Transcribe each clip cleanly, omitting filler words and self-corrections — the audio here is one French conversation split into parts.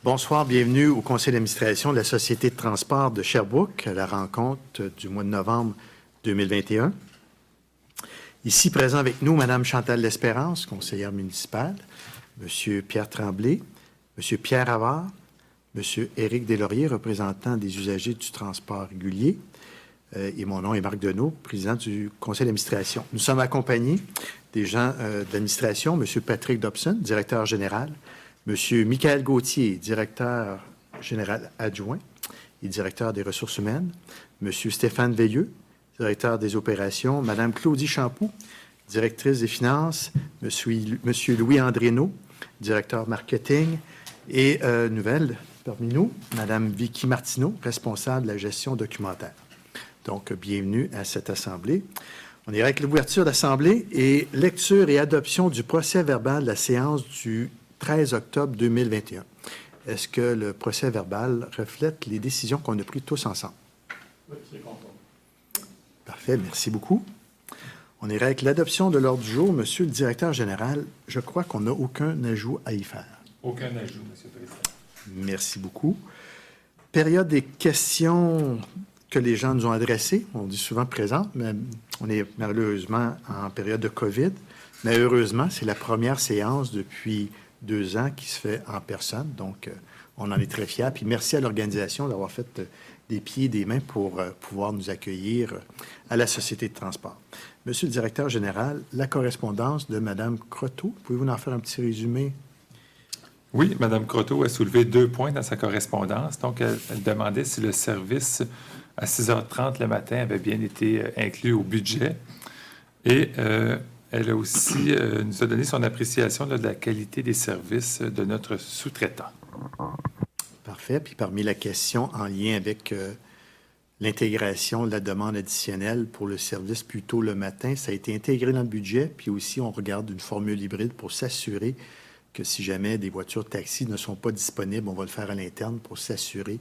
Bonsoir, bienvenue au conseil d'administration de la Société de transport de Sherbrooke, à la rencontre du mois de novembre 2021. Ici, présent avec nous, Mme Chantal L'Espérance, conseillère municipale, M. Pierre Tremblay, M. Pierre Havard, M. Éric Deslauriers, représentant des usagers du transport régulier, et mon nom est Marc Deneau, président du conseil d'administration. Nous sommes accompagnés des gens d'administration, M. Patrick Dobson, directeur général, M. Michael Gauthier, directeur général adjoint et directeur des ressources humaines, M. Stéphane Veilleux, directeur des opérations, Mme Claudie Champoux, directrice des finances, M. Louis Andrénaud, directeur marketing, et nouvelle parmi nous, Mme Vicky Martineau, responsable de la gestion documentaire. Donc, bienvenue à cette assemblée. On ira avec l'ouverture d'assemblée et lecture et adoption du procès-verbal de la séance du 13 octobre 2021. Est-ce que le procès-verbal reflète les décisions qu'on a prises tous ensemble? Oui, c'est conforme. Parfait, merci beaucoup. On ira avec l'adoption de l'ordre du jour. Monsieur le directeur général, je crois qu'on n'a aucun ajout à y faire. Aucun ajout, Monsieur le Président. Merci beaucoup. Période des questions que les gens nous ont adressées. On dit souvent présent, mais on est malheureusement en période de COVID. Mais heureusement, c'est la première séance depuis 2 ans qui se fait en personne. Donc, on en est très fiers. Puis merci à l'organisation d'avoir fait des pieds et des mains pour pouvoir nous accueillir à la Société de transport. Monsieur le directeur général, la correspondance de Mme Croteau, pouvez-vous en faire un petit résumé? Oui, Mme Croteau a soulevé 2 points dans sa correspondance. Donc, elle demandait si le service à 6h30 le matin avait bien été inclus au budget. Et elle a aussi nous a donné son appréciation de la qualité des services de notre sous-traitant. Parfait. Puis parmi la question en lien avec l'intégration de la demande additionnelle pour le service plus tôt le matin, ça a été intégré dans le budget. Puis aussi, on regarde une formule hybride pour s'assurer que si jamais des voitures taxi ne sont pas disponibles, on va le faire à l'interne pour s'assurer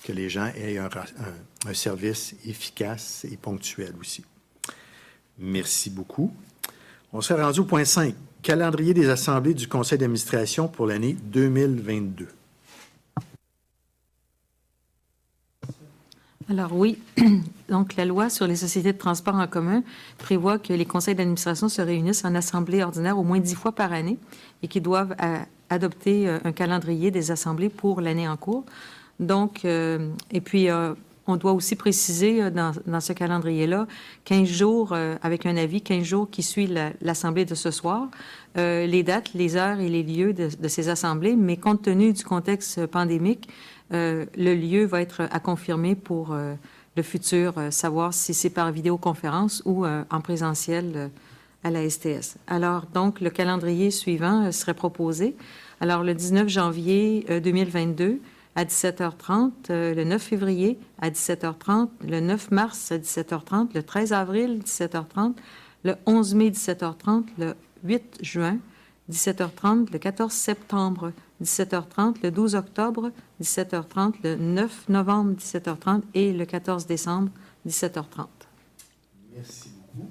que les gens aient un service efficace et ponctuel aussi. Merci beaucoup. On serait rendu au point 5, calendrier des assemblées du conseil d'administration pour l'année 2022. Alors oui, donc la loi sur les sociétés de transport en commun prévoit que les conseils d'administration se réunissent en assemblée ordinaire au moins 10 fois par année et qu'ils doivent adopter un calendrier des assemblées pour l'année en cours. Donc, et puis, on doit aussi préciser dans ce calendrier-là 15 jours, avec un avis, 15 jours qui suit l'assemblée de ce soir, les dates, les heures et les lieux de ces assemblées, mais compte tenu du contexte pandémique, le lieu va être à confirmer pour le futur, savoir si c'est par vidéoconférence ou en présentiel à la STS. Alors, donc, le calendrier suivant serait proposé. Alors, le 19 janvier 2022, à 17h30, le 9 février à 17h30, le 9 mars à 17h30, le 13 avril 17h30, le 11 mai 17h30, le 8 juin 17h30, le 14 septembre 17h30, le 12 octobre 17h30, le 9 novembre 17h30 et le 14 décembre 17h30. Merci beaucoup.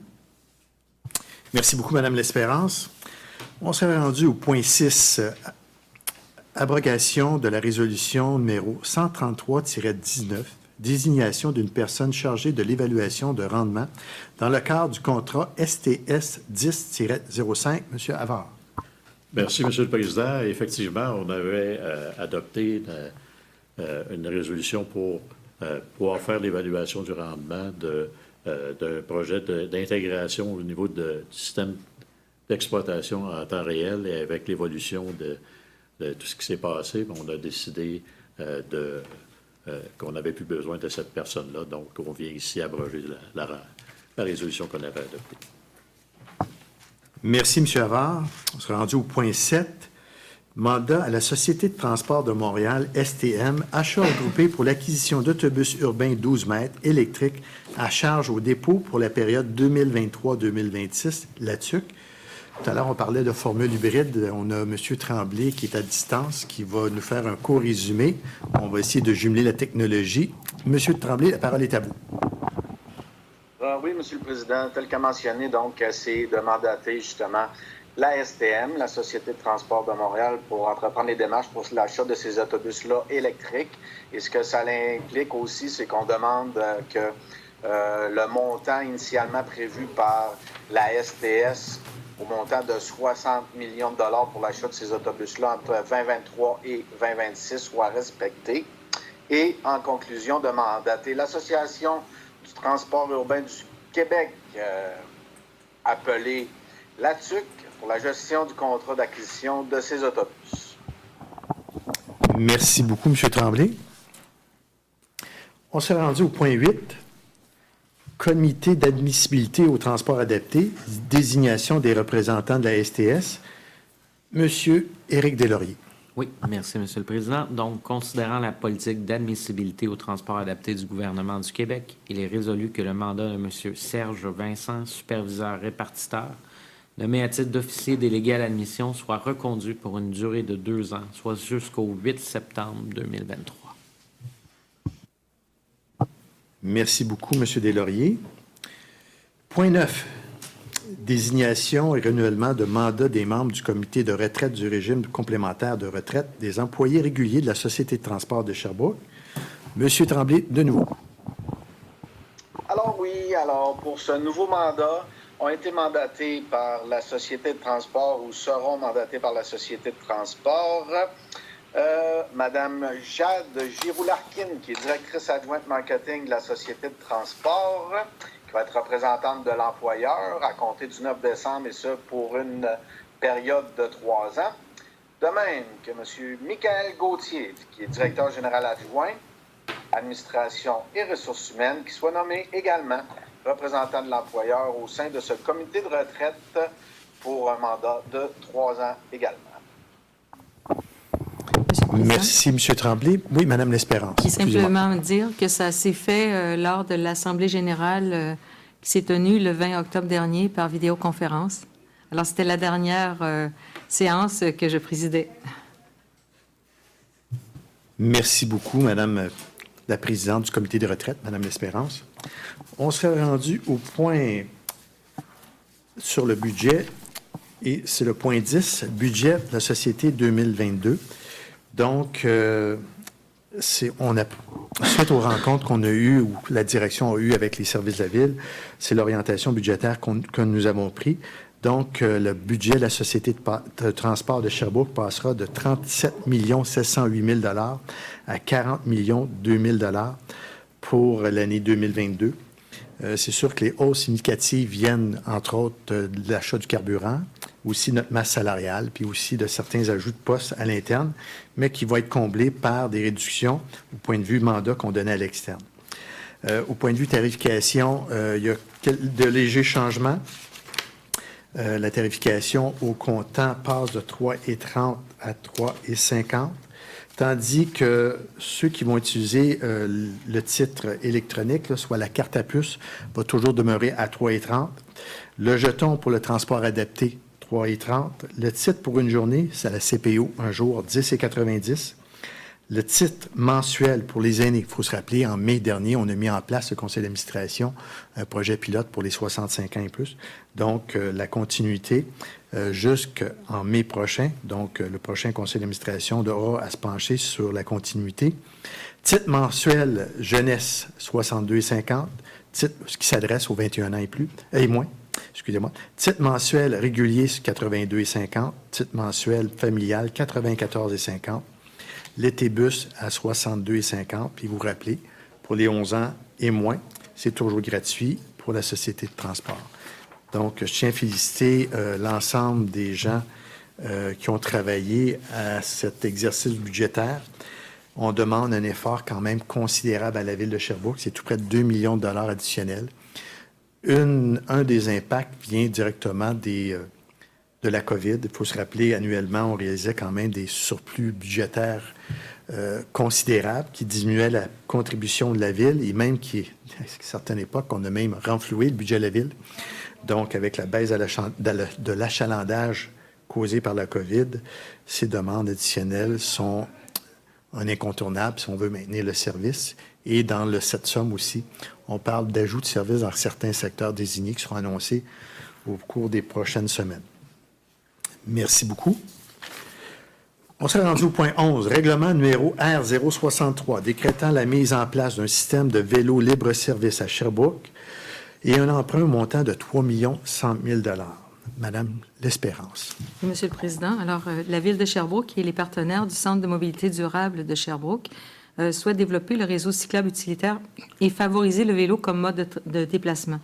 Merci beaucoup, Mme L'Espérance. On s'est rendu au point 6, abrogation de la résolution numéro 133-19, désignation d'une personne chargée de l'évaluation de rendement dans le cadre du contrat STS 10-05. M. Havard. Merci, M. le Président. Effectivement, on avait adopté une résolution pour pouvoir faire l'évaluation du rendement d'un projet d'intégration au niveau du système d'exploitation en temps réel et avec l'évolution de tout ce qui s'est passé, on a décidé qu'on n'avait plus besoin de cette personne-là. Donc, on vient ici abroger la résolution qu'on avait adoptée. Merci, M. Havard. On se rendu au point 7. Mandat à la Société de transport de Montréal, STM, achat regroupé pour l'acquisition d'autobus urbains 12 mètres électriques à charge au dépôt pour la période 2023-2026, la TUC. Tout à l'heure, on parlait de formule hybride. On a M. Tremblay qui est à distance, qui va nous faire un court résumé. On va essayer de jumeler la technologie. M. Tremblay, la parole est à vous. Oui, M. le Président, tel qu'a mentionné, donc, c'est de mandater justement la STM, la Société de transport de Montréal, pour entreprendre les démarches pour l'achat de ces autobus-là électriques. Et ce que ça implique aussi, c'est qu'on demande que le montant initialement prévu par la STS au montant de 60 millions de dollars pour l'achat de ces autobus-là entre 2023 et 2026 soit respecté. Et en conclusion, de mandater l'Association du transport urbain du Québec, appelée l'ATUC, pour la gestion du contrat d'acquisition de ces autobus. Merci beaucoup, M. Tremblay. On s'est rendu au point 8. Comité d'admissibilité au transport adapté, désignation des représentants de la STS. Monsieur Éric Deslauriers. Oui, merci, M. le Président. Donc, considérant la politique d'admissibilité au transport adapté du gouvernement du Québec, il est résolu que le mandat de M. Serge Vincent, superviseur répartiteur, nommé à titre d'officier délégué à l'admission, soit reconduit pour une durée de 2 ans, soit jusqu'au 8 septembre 2023. Merci beaucoup, M. Deslauriers. Point 9. Désignation et renouvellement de mandat des membres du comité de retraite du régime complémentaire de retraite des employés réguliers de la Société de transport de Sherbrooke. M. Tremblay, de nouveau. Alors pour ce nouveau mandat, ont été mandatés par la Société de transport ou seront mandatés par la Société de transport Madame Jade Giroux-Larkin, qui est directrice adjointe marketing de la Société de transport, qui va être représentante de l'employeur à compter du 9 décembre, et ce, pour une période de 3 ans. De même que M. Michael Gauthier, qui est directeur général adjoint, administration et ressources humaines, qui soit nommé également représentant de l'employeur au sein de ce comité de retraite pour un mandat de 3 ans également. Merci, M. Tremblay. Oui, Mme L'Espérance. Puis simplement dire que ça s'est fait lors de l'Assemblée générale qui s'est tenue le 20 octobre dernier par vidéoconférence. Alors, c'était la dernière séance que je présidais. Merci beaucoup, Madame la présidente du comité de retraite, Mme L'Espérance. On serait rendu au point sur le budget, et c'est le point 10, budget de la Société 2022. Donc, suite aux rencontres qu'on a eues ou que la direction a eues avec les services de la Ville, c'est l'orientation budgétaire que nous avons pris. Donc, le budget de la Société de transport de Sherbrooke passera de 37 708 000 à 40 200 000 pour l'année 2022. C'est sûr que les hausses significatives viennent, entre autres, de l'achat du carburant, aussi de notre masse salariale, puis aussi de certains ajouts de postes à l'interne, mais qui vont être comblés par des réductions au point de vue mandat qu'on donnait à l'externe. Au point de vue tarification, il y a de légers changements. La tarification au comptant passe de 3,30 à 3,50, tandis que ceux qui vont utiliser le titre électronique, là, soit la carte à puce, va toujours demeurer à 3,30. Le jeton pour le transport adapté, 3,30. Le titre pour une journée, c'est la CPO, un jour, 10,90. Le titre mensuel pour les aînés, il faut se rappeler, en mai dernier, on a mis en place le conseil d'administration, un projet pilote pour les 65 ans et plus. Donc, la continuité jusqu'en mai prochain. Donc, le prochain conseil d'administration aura à se pencher sur la continuité. Titre mensuel jeunesse, 62,50. Titre qui s'adresse aux 21 ans et plus, et moins. Excusez-moi. Titre mensuel régulier, 82,50. Titre mensuel familial, 94,50. L'été-bus à 62,50. Puis vous vous rappelez, pour les 11 ans et moins, c'est toujours gratuit pour la Société de transport. Donc, je tiens à féliciter l'ensemble des gens qui ont travaillé à cet exercice budgétaire. On demande un effort quand même considérable à la Ville de Sherbrooke. C'est tout près de 2 millions de dollars additionnels. Un des impacts vient directement de la COVID. Il faut se rappeler, annuellement, on réalisait quand même des surplus budgétaires considérables qui diminuaient la contribution de la Ville et même à certaines époques, on a même renfloué le budget de la Ville. Donc, avec la baisse de l'achalandage causé par la COVID, ces demandes additionnelles sont un incontournable si on veut maintenir le service. Et dans cette somme aussi, on parle d'ajout de services dans certains secteurs désignés qui seront annoncés au cours des prochaines semaines. Merci beaucoup. On serait rendu au point 11, règlement numéro R063, décrétant la mise en place d'un système de vélo libre-service à Sherbrooke et un emprunt au montant de 3 100 000 $. Madame L'Espérance. Oui, Monsieur le Président, alors la Ville de Sherbrooke et les partenaires du Centre de mobilité durable de Sherbrooke souhaitent développer le réseau cyclable utilitaire et favoriser le vélo comme mode de déplacement.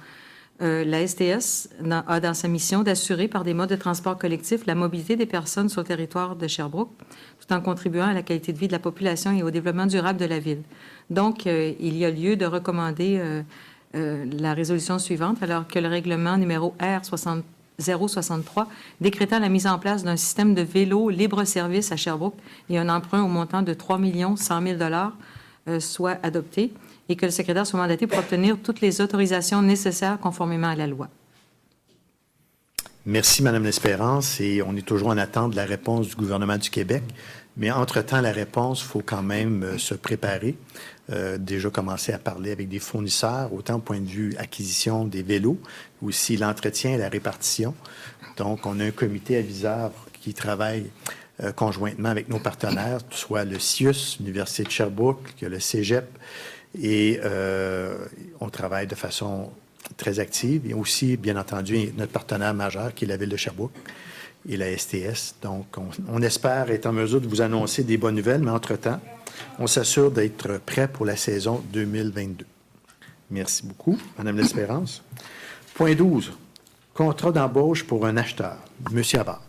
La STS a dans sa mission d'assurer par des modes de transport collectif la mobilité des personnes sur le territoire de Sherbrooke, tout en contribuant à la qualité de vie de la population et au développement durable de la ville. Donc, il y a lieu de recommander la résolution suivante, alors que le règlement numéro R063 décrétant la mise en place d'un système de vélo libre-service à Sherbrooke et un emprunt au montant de 3 100 000 $ soit adopté, et que le secrétaire soit mandaté pour obtenir toutes les autorisations nécessaires conformément à la loi. Merci, Madame L'Espérance, et on est toujours en attente de la réponse du gouvernement du Québec. Mais entre-temps, la réponse, il faut quand même se préparer. Déjà commencer à parler avec des fournisseurs, autant au point de vue acquisition des vélos, aussi l'entretien et la répartition. Donc, on a un comité aviseur qui travaille conjointement avec nos partenaires, soit le CIUS, l'Université de Sherbrooke, le Cégep, et on travaille de façon très active. Et aussi, bien entendu, notre partenaire majeur, qui est la Ville de Sherbrooke et la STS. Donc, on espère être en mesure de vous annoncer des bonnes nouvelles, mais entre-temps, on s'assure d'être prêt pour la saison 2022. Merci beaucoup, Madame L'Espérance. Point 12. Contrat d'embauche pour un acheteur. Monsieur Havard.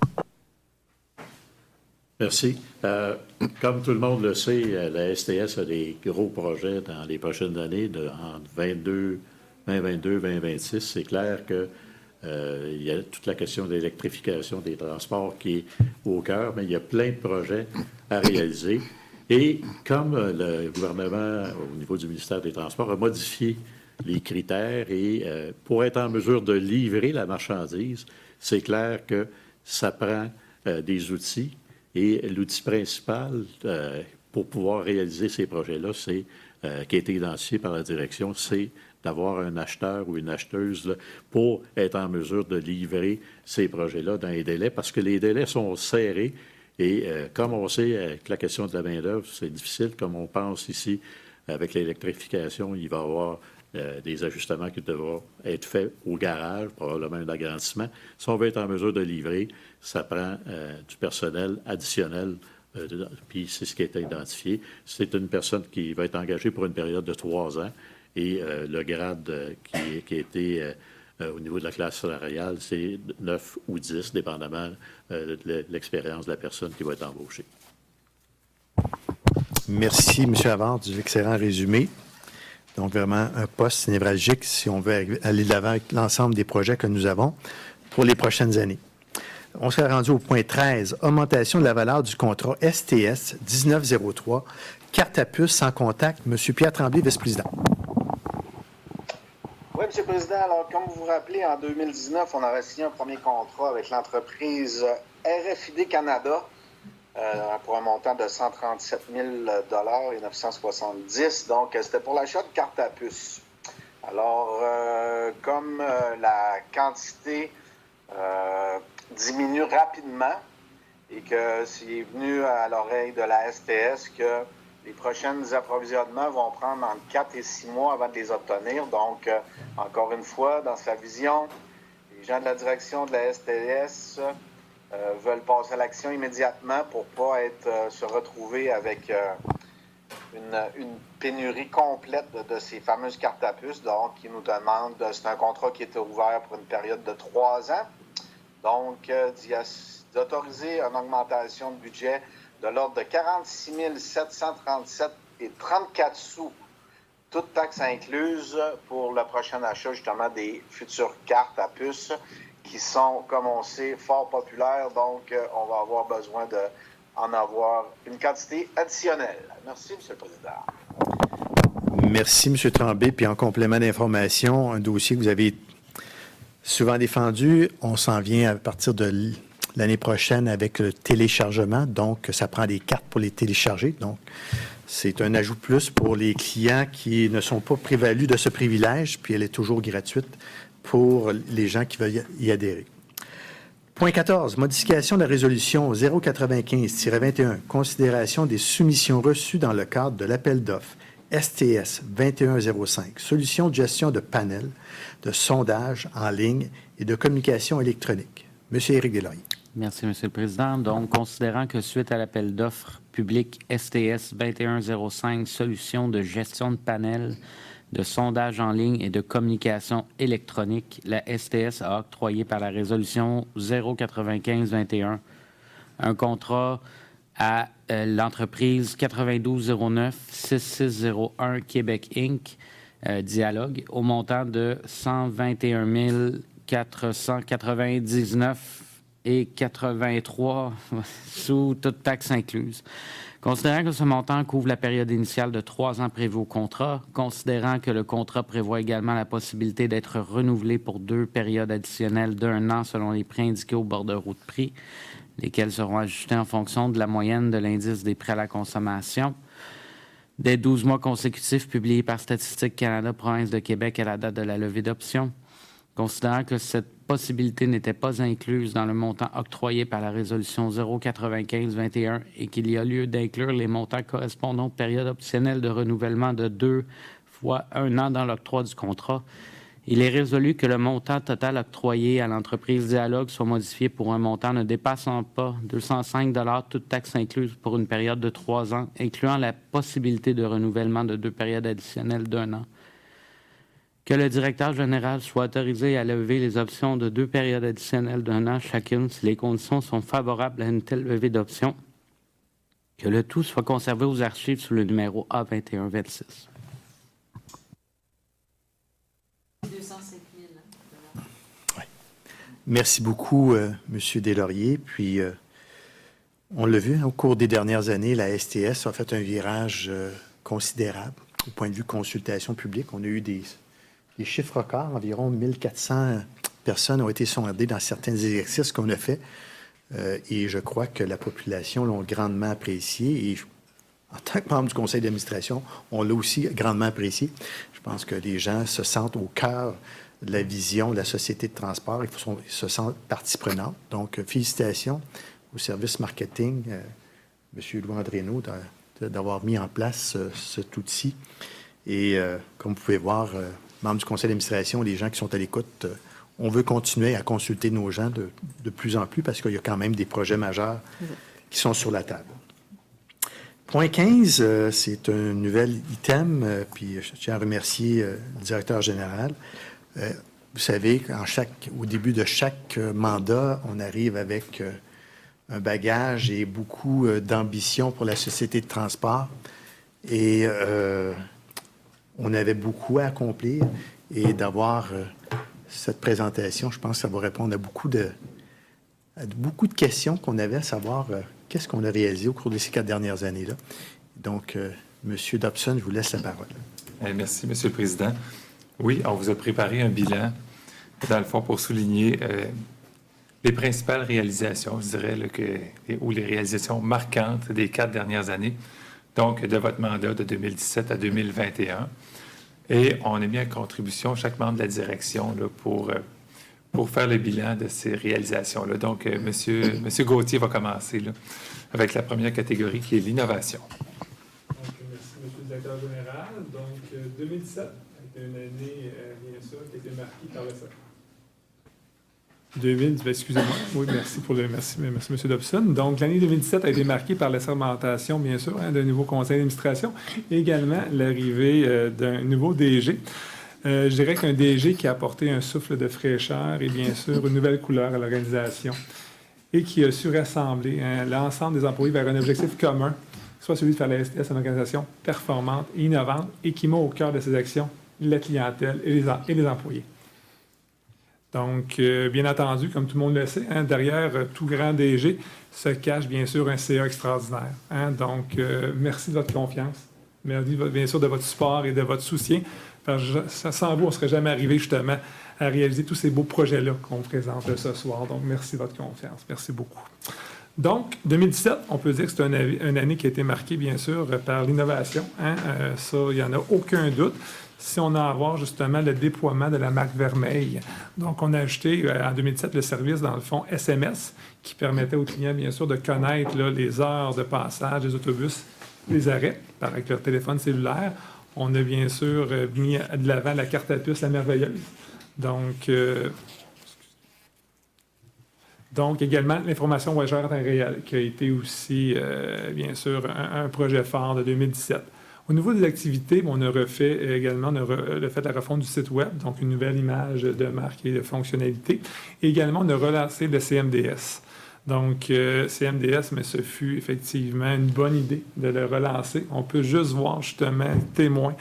Merci. Comme tout le monde le sait, la STS a des gros projets dans les prochaines années, entre 2022-2026. C'est clair que il y a toute la question de l'électrification des transports qui est au cœur, mais il y a plein de projets à réaliser. Et comme le gouvernement, au niveau du ministère des Transports, a modifié les critères et pour être en mesure de livrer la marchandise, c'est clair que ça prend des outils. Et l'outil principal pour pouvoir réaliser ces projets-là, qui a été identifié par la direction, c'est d'avoir un acheteur ou une acheteuse là, pour être en mesure de livrer ces projets-là dans les délais, parce que les délais sont serrés. Et comme on sait, avec la question de la main-d'œuvre, c'est difficile, comme on pense ici, avec l'électrification, il va y avoir des ajustements qui devront être faits au garage, probablement un agrandissement. Si on veut être en mesure de livrer, ça prend du personnel additionnel, puis c'est ce qui a été identifié. C'est une personne qui va être engagée pour une période de 3 ans et le grade qui a été au niveau de la classe salariale, c'est 9 ou 10, dépendamment de l'expérience de la personne qui va être embauchée. Merci, M. Havard, du excellent résumé. Donc, vraiment, un poste névralgique si on veut aller de l'avant avec l'ensemble des projets que nous avons pour les prochaines années. On serait rendu au point 13, augmentation de la valeur du contrat STS 1903, carte à puce sans contact. M. Pierre Tremblay, vice-président. Oui, M. le Président. Alors, comme vous vous rappelez, en 2019, on avait signé un premier contrat avec l'entreprise RFID Canada pour un montant de 137 000 $ et 970. Donc, c'était pour l'achat de cartes à puce. Alors, comme la quantité diminue rapidement et que c'est venu à l'oreille de la STS que les prochains approvisionnements vont prendre entre 4 et 6 mois avant de les obtenir. Donc, encore une fois, dans sa vision, les gens de la direction de la STS veulent passer à l'action immédiatement pour ne pas se retrouver avec une pénurie complète de ces fameuses cartes à puce. Donc, ils nous demandent, c'est un contrat qui était ouvert pour une période de 3 ans. Donc, d'autoriser une augmentation de budget de l'ordre de 46 737 et 34 sous, toutes taxes incluses, pour le prochain achat, justement, des futures cartes à puce qui sont, comme on sait, fort populaires. Donc, on va avoir besoin d'en avoir une quantité additionnelle. Merci, M. le Président. Merci, M. Tremblay. Puis en complément d'information, un dossier que vous avez souvent défendu, on s'en vient à partir de l'année prochaine avec le téléchargement. Donc, ça prend des cartes pour les télécharger. Donc, c'est un ajout de plus pour les clients qui ne sont pas prévalus de ce privilège, puis elle est toujours gratuite pour les gens qui veulent y adhérer. Point 14, modification de la résolution 095-21, considération des soumissions reçues dans le cadre de l'appel d'offres STS 2105, solution de gestion de panels, de sondage en ligne et de communication électronique. Monsieur Éric Deslauriers. Merci, M. le Président. Donc, considérant que suite à l'appel d'offres public STS 2105, solution de gestion de panels, de sondage en ligne et de communication électronique, la STS a octroyé par la résolution 095-21 un contrat à l'entreprise 9209-6601 Québec Inc., Dialogue, au montant de 121 499 et 83 sous toute taxe incluse. Considérant que ce montant couvre la période initiale de 3 ans prévue au contrat, considérant que le contrat prévoit également la possibilité d'être renouvelé pour 2 périodes additionnelles d'1 an selon les prix indiqués au bordereau de prix, lesquels seront ajustés en fonction de la moyenne de l'indice des prix à la consommation, des 12 mois consécutifs publiés par Statistique Canada, Province de Québec à la date de la levée d'option. Considérant que cette possibilité n'était pas incluse dans le montant octroyé par la résolution 095-21 et qu'il y a lieu d'inclure les montants correspondant aux périodes optionnelles de renouvellement de 2 fois 1 an dans l'octroi du contrat, il est résolu que le montant total octroyé à l'entreprise Dialogue soit modifié pour un montant ne dépassant pas 205 $, toute taxe incluse pour une période de 3 ans, incluant la possibilité de renouvellement de 2 périodes additionnelles d'1 an. Que le directeur général soit autorisé à lever les options de 2 périodes additionnelles d'1 an chacune si les conditions sont favorables à une telle levée d'options. Que le tout soit conservé aux archives sous le numéro A2126. 205 000 $. Oui. Merci beaucoup, M. Deslauriers. Puis, on l'a vu, au cours des dernières années, la STS a fait un virage considérable au point de vue consultation publique. On a eu des chiffres records, environ 1400 personnes ont été sondées dans certains exercices qu'on a faits. Et je crois que la population l'ont grandement apprécié. Et en tant que membre du conseil d'administration, on l'a aussi grandement apprécié. Je pense que les gens se sentent au cœur de la vision de la société de transport. Ils se sentent partie prenante. Donc, félicitations au service marketing, M. Louis-André Naud, d'avoir mis en place cet outil. Et comme vous pouvez voir, membres du conseil d'administration, les gens qui sont à l'écoute, on veut continuer à consulter nos gens de plus en plus parce qu'il y a quand même des projets majeurs qui sont sur la table. Point 15, c'est un nouvel item, puis je tiens à remercier le directeur général. Vous savez, au début de chaque mandat, on arrive avec un bagage et beaucoup d'ambition pour la société de transport. Et on avait beaucoup à accomplir et d'avoir cette présentation, je pense que ça va répondre à beaucoup de questions qu'on avait à savoir qu'est-ce qu'on a réalisé au cours de ces 4 dernières années-là. Donc, M. Dobson, je vous laisse la parole. Merci, M. le Président. Oui, on vous a préparé un bilan, dans le fond, pour souligner les principales réalisations, je dirais, ou les réalisations marquantes des 4 dernières années, donc de votre mandat de 2017 à 2021. Et on a mis en contribution chaque membre de la direction là, pour faire le bilan de ces réalisations-là. Donc, M. Gauthier va commencer là, avec la première catégorie qui est l'innovation. Donc, merci, M. le directeur général. Donc, 2017 a été une année, bien sûr, qui a été marquée par le... Excusez-moi. Oui, merci, M. Dobson. Donc, l'année 2017 a été marquée par la sermentation, bien sûr, d'un nouveau conseil d'administration et également l'arrivée d'un nouveau DG. Je dirais qu'un DG qui a apporté un souffle de fraîcheur et, bien sûr, une nouvelle couleur à l'organisation et qui a su rassembler l'ensemble des employés vers un objectif commun, soit celui de faire la STS une organisation performante et innovante et qui met au cœur de ses actions la clientèle et les employés. Donc, bien entendu, comme tout le monde le sait, derrière tout grand DG se cache bien sûr un CA extraordinaire. Donc, merci de votre confiance. Merci bien sûr de votre support et de votre soutien. Parce que sans vous, on ne serait jamais arrivé justement à réaliser tous ces beaux projets-là qu'on présente ce soir. Donc, merci de votre confiance. Merci beaucoup. Donc, 2017, on peut dire que c'est une année qui a été marquée, bien sûr, par l'innovation. Hein? Ça, il n'y en a aucun doute. Si on a à voir justement le déploiement de la marque Vermeil. Donc, on a ajouté en 2017 le service, dans le fond, SMS, qui permettait aux clients, bien sûr, de connaître là, les heures de passage des autobus, les arrêts, avec leur téléphone cellulaire. On a bien sûr mis de l'avant la carte à puce, la merveilleuse. Donc, également, l'information voyageur en temps réel, qui a été aussi, bien sûr, un projet phare de 2017. Au niveau des activités, on a refait également la refonte du site Web, donc une nouvelle image de marque et de fonctionnalité. Et également, on a relancé le CMDS. Donc, CMDS, mais ce fut effectivement une bonne idée de le relancer. On peut juste voir justement témoin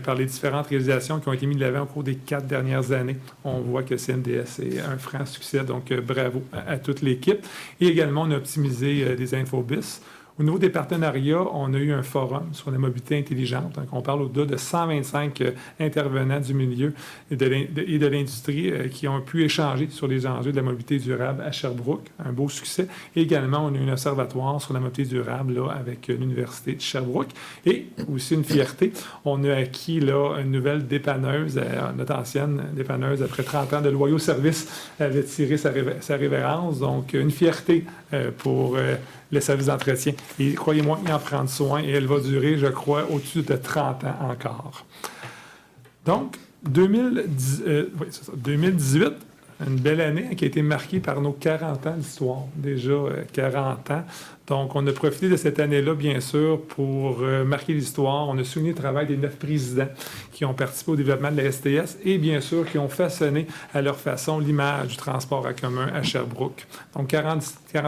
par les différentes réalisations qui ont été mises de l'avant au cours des 4 dernières années. On voit que CMDS est un franc succès, donc bravo à toute l'équipe. Et également, on a optimisé des infobus. Au niveau des partenariats, on a eu un forum sur la mobilité intelligente. Donc, on parle au-delà de 125 intervenants du milieu et de l'industrie qui ont pu échanger sur les enjeux de la mobilité durable à Sherbrooke. Un beau succès. Et également, on a eu un observatoire sur la mobilité durable là, avec l'Université de Sherbrooke. Et aussi une fierté, on a acquis là, une nouvelle dépanneuse, notre ancienne dépanneuse, après 30 ans de loyaux services, avait tiré sa révérence. Donc, une fierté pour le service d'entretien. Et croyez-moi, il en prend soin et elle va durer, je crois, au-dessus de 30 ans encore. Donc, 2018, une belle année qui a été marquée par nos 40 ans d'histoire. Déjà 40 ans. Donc, on a profité de cette année-là, bien sûr, pour marquer l'histoire. On a souligné le travail des 9 présidents qui ont participé au développement de la STS et, bien sûr, qui ont façonné à leur façon l'image du transport en commun à Sherbrooke. Donc, 40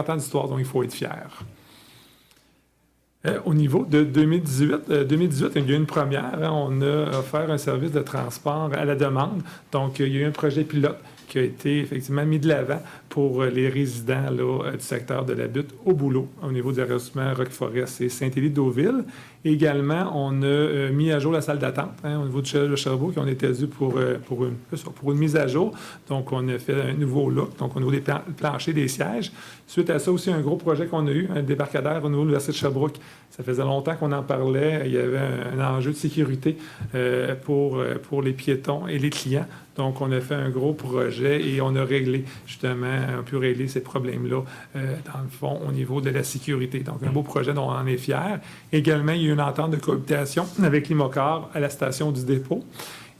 ans d'histoire dont il faut être fier. Au niveau de 2018, il y a eu une première. Hein, on a offert un service de transport à la demande. Donc, il y a eu un projet pilote qui a été effectivement mis de l'avant pour les résidents là, du secteur de la Butte au boulot, au niveau des arrondissements Roqueforest et Saint-Élie-Deauville. Également, on a mis à jour la salle d'attente hein, au niveau du Chalet de Sherbrooke. On était dû pour une mise à jour. Donc, on a fait un nouveau look, donc au niveau des planchers, des sièges. Suite à ça, aussi un gros projet qu'on a eu, un débarcadère au niveau de l'Université de Sherbrooke. Ça faisait longtemps qu'on en parlait. Il y avait un enjeu de sécurité pour les piétons et les clients. Donc, on a fait un gros projet et on a réglé, justement, on a pu régler ces problèmes-là, dans le fond, au niveau de la sécurité. Donc, un beau projet dont on en est fiers. Également, il y a eu une entente de cohabitation avec l'IMOCAR à la station du dépôt.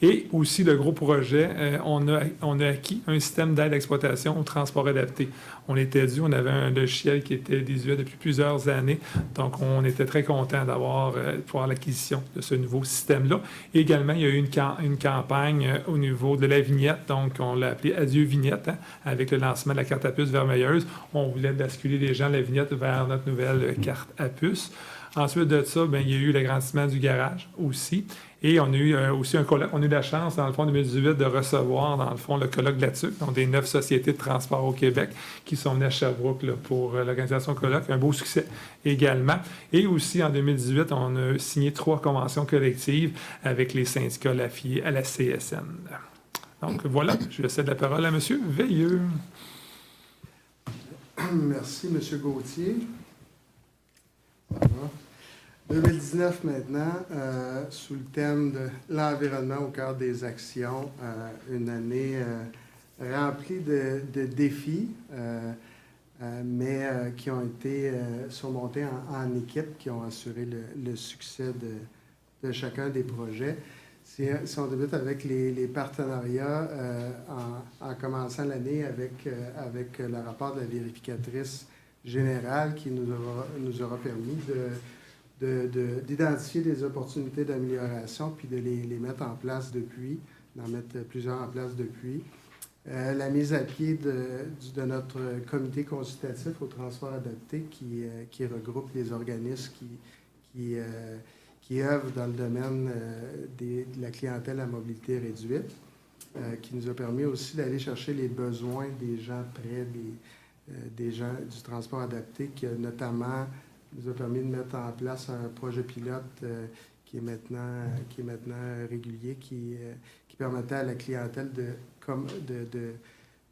Et aussi, le gros projet, on a acquis un système d'aide à l'exploitation au transport adapté. On était dû, on avait un logiciel qui était désuet depuis plusieurs années. Donc, on était très content d'avoir l'acquisition de ce nouveau système-là. Et également, il y a eu une campagne au niveau de la vignette. Donc, on l'a appelé Adieu Vignette, hein, avec le lancement de la carte à puce vermeilleuse. On voulait basculer les gens de la vignette vers notre nouvelle carte à puce. Ensuite de ça, bien, il y a eu l'agrandissement du garage aussi. Et on a eu aussi un colloque. On a eu la chance, dans le fond, en 2018, de recevoir, dans le fond, le colloque de la TUC, donc des 9 sociétés de transport au Québec qui sont venues à Sherbrooke là, pour l'organisation colloque. Un beau succès également. Et aussi, en 2018, on a signé 3 conventions collectives avec les syndicats affiliés à la CSN. Donc, voilà, je cède la parole à M. Veilleux. Merci, M. Gauthier. 2019 maintenant, sous le thème de l'environnement au cœur des actions, une année remplie de défis, mais qui ont été surmontés en équipe, qui ont assuré le succès de chacun des projets. Si on débute avec les partenariats, en commençant l'année avec le rapport de la vérificatrice générale qui nous aura permis d'identifier des opportunités d'amélioration puis de les mettre en place depuis, d'en mettre plusieurs en place depuis. La mise à pied de notre comité consultatif au transport adapté qui regroupe les organismes qui œuvrent dans le domaine de la clientèle à mobilité réduite, qui nous a permis aussi d'aller chercher les besoins des gens près des gens du transport adapté, qui notamment nous a permis de mettre en place un projet pilote qui est maintenant régulier, qui permettait à la clientèle de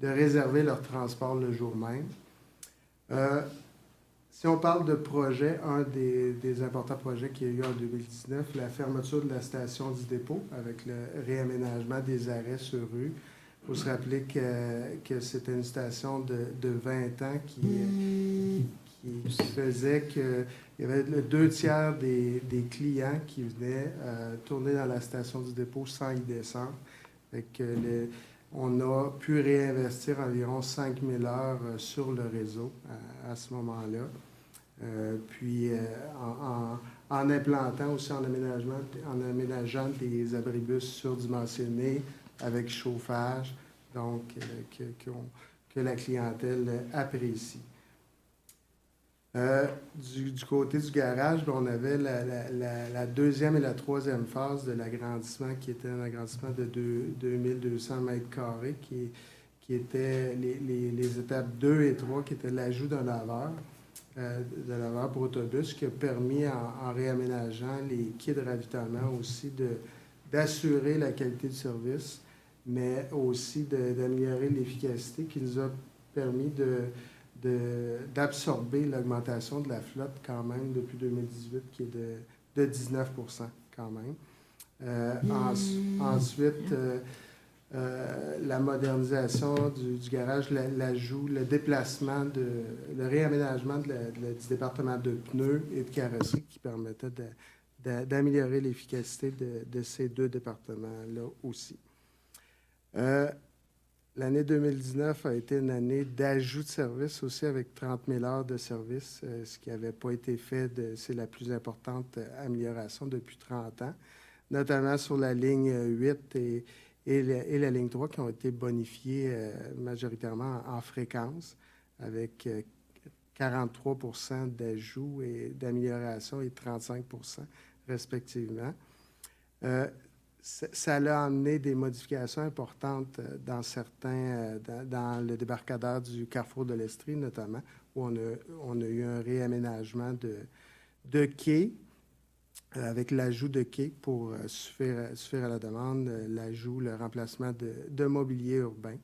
réserver leur transport le jour même. Si on parle de projet, un des importants projets qu'il y a eu en 2019, la fermeture de la station du dépôt avec le réaménagement des arrêts sur rue. Il faut se rappeler que c'était une station de 20 ans qui faisait qu'il y avait le 2/3 des clients qui venaient tourner dans la station du dépôt sans y descendre. Fait que on a pu réinvestir environ 5 000 heures sur le réseau à ce moment-là. Puis en implantant aussi en aménageant des abribus surdimensionnés avec chauffage, donc que la clientèle apprécie. Du côté du garage, on avait la deuxième et la troisième phase de l'agrandissement qui était un agrandissement de 2200 mètres carrés qui était les étapes 2 et 3 qui étaient l'ajout d'un laveur pour autobus qui a permis en réaménageant les quais de ravitaillement aussi d'assurer la qualité du service, mais aussi d'améliorer l'efficacité qui nous a permis d'absorber l'augmentation de la flotte quand même depuis 2018 qui est de 19 % quand même. Ensuite, la modernisation du garage, l'ajout, le déplacement, le réaménagement du département de pneus et de carrosserie qui permettait d'améliorer l'efficacité de ces deux départements-là aussi. L'année 2019 a été une année d'ajout de service aussi avec 30 000 heures de service, ce qui n'avait pas été fait. C'est la plus importante amélioration depuis 30 ans, notamment sur la ligne 8 et la ligne 3 qui ont été bonifiées majoritairement en fréquence avec 43 % d'ajout et d'amélioration et 35 % respectivement. Ça a amené des modifications importantes dans dans le débarcadère du Carrefour de l'Estrie, notamment, où on a eu un réaménagement de quais avec l'ajout de quais pour suffire à la demande, l'ajout, le remplacement de mobilier urbain.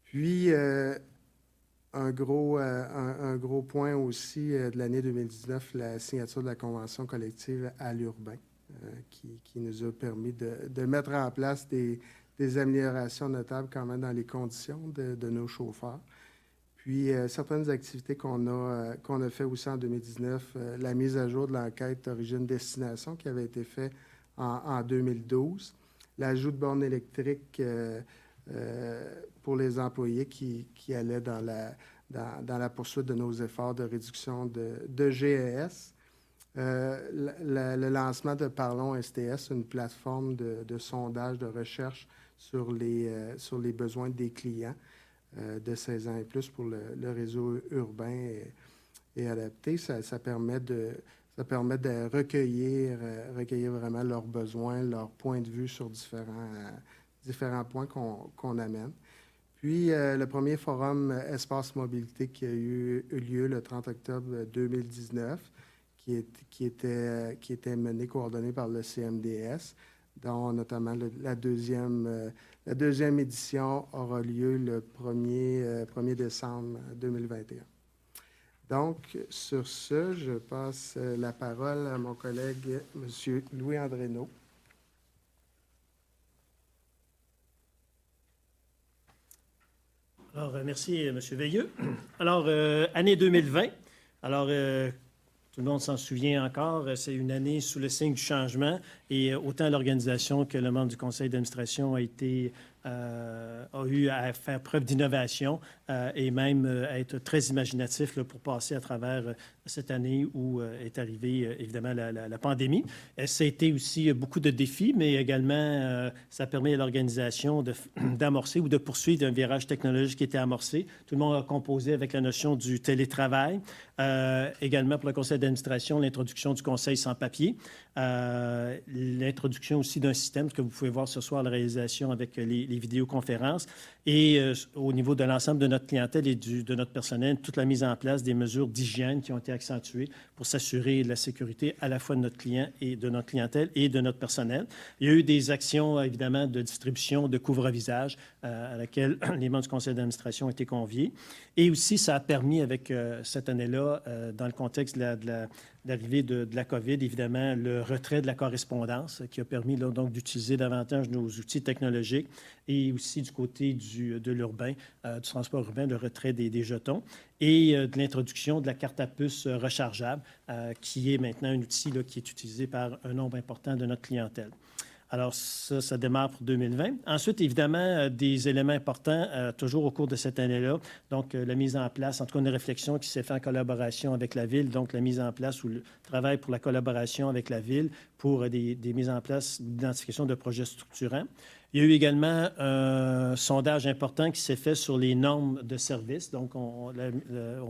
Puis, un gros point aussi de l'année 2019, la signature de la convention collective à l'urbain. Qui nous a permis de mettre en place des améliorations notables quand même dans les conditions de nos chauffeurs. Puis, certaines activités qu'on a fait aussi en 2019, la mise à jour de l'enquête origine-destination qui avait été faite en 2012, l'ajout de bornes électriques pour les employés qui allaient dans la poursuite de nos efforts de réduction de GES. Le lancement de Parlons STS, une plateforme de sondage, de recherche sur les besoins des clients de 16 ans et plus pour le réseau urbain et adapté. Ça permet de recueillir vraiment leurs besoins, leurs points de vue sur différents points qu'on amène. Puis, le premier forum Espace Mobilité qui a eu lieu le 30 octobre 2019, qui était mené, coordonné par le CMDS, dont notamment la deuxième édition aura lieu le 1er décembre 2021. Donc, sur ce, je passe la parole à mon collègue, M. Louis-André Nault. Alors, merci, M. Veilleux. Alors, année 2020. Alors, tout le monde s'en souvient encore. C'est une année sous le signe du changement et autant l'organisation que le membre du conseil d'administration a eu à faire preuve d'innovation et même à être très imaginatif là, pour passer à travers cette année où est arrivée évidemment la pandémie. Ça a été aussi beaucoup de défis, mais également ça permet à l'organisation d'amorcer ou de poursuivre un virage technologique qui était amorcé. Tout le monde a composé avec la notion du télétravail. Également pour le conseil d'administration, l'introduction du conseil sans papier. L'introduction aussi d'un système que vous pouvez voir ce soir, la réalisation avec les les vidéoconférences. Et au niveau de l'ensemble de notre clientèle et de notre personnel, toute la mise en place des mesures d'hygiène qui ont été accentuées pour s'assurer de la sécurité à la fois de notre client et de notre clientèle et de notre personnel. Il y a eu des actions, évidemment, de distribution de couvre-visage à laquelle les membres du conseil d'administration ont été conviés. Et aussi, ça a permis, avec cette année-là, dans le contexte de l'arrivée de la COVID, évidemment, le retrait de la correspondance qui a permis là, donc d'utiliser davantage nos outils technologiques et aussi du côté de l'urbain, du transport urbain, le retrait des jetons et de l'introduction de la carte à puce rechargeable qui est maintenant un outil là, qui est utilisé par un nombre important de notre clientèle. Alors, ça démarre pour 2020. Ensuite, évidemment, des éléments importants toujours au cours de cette année-là. Donc, la mise en place, en tout cas, une réflexion qui s'est faite en collaboration avec la Ville. Donc, la mise en place ou le travail pour la collaboration avec la Ville pour des mises en place d'identification de projets structurants. Il y a eu également un sondage important qui s'est fait sur les normes de service. Donc, on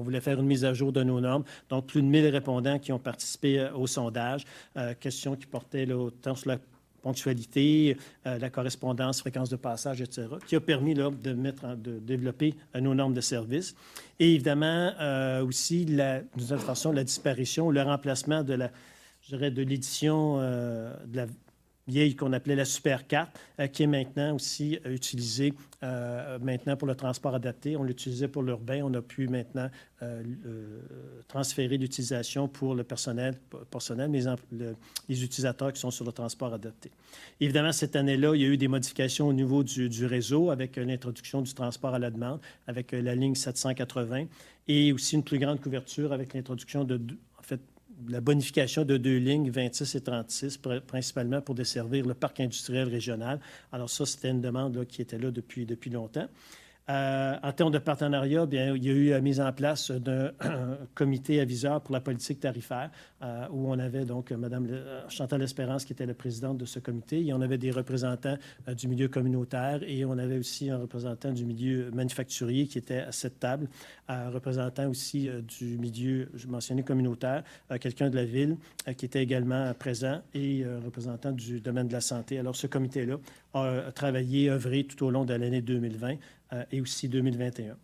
voulait faire une mise à jour de nos normes. Donc, plus de 1000 répondants qui ont participé au sondage. Questions qui portaient là, autant sur la ponctualité, la correspondance, fréquence de passage, etc., qui a permis là, de développer nos normes de service. Et évidemment, aussi, d'une certaine façon, la disparition ou le remplacement de l'édition de la vieille qu'on appelait la Supercarte, qui est maintenant aussi utilisée maintenant pour le transport adapté. On l'utilisait pour l'urbain. On a pu maintenant transférer l'utilisation pour le personnel, les utilisateurs qui sont sur le transport adapté. Évidemment, cette année-là, il y a eu des modifications au niveau du réseau avec l'introduction du transport à la demande, avec la ligne 780 et aussi une plus grande couverture avec l'introduction la bonification de 2 lignes, 26 et 36, principalement pour desservir le parc industriel régional. Alors ça, c'était une demande là, qui était là depuis longtemps. En termes de partenariat, bien, il y a eu la mise en place d'un comité aviseur pour la politique tarifaire où on avait donc Mme Chantal Espérance qui était la présidente de ce comité et on avait des représentants du milieu communautaire et on avait aussi un représentant du milieu manufacturier qui était à cette table, un représentant aussi du milieu, je mentionnais communautaire, quelqu'un de la ville qui était également présent et un représentant du domaine de la santé. Alors ce comité-là a travaillé, œuvré tout au long de l'année 2020 et aussi 2021.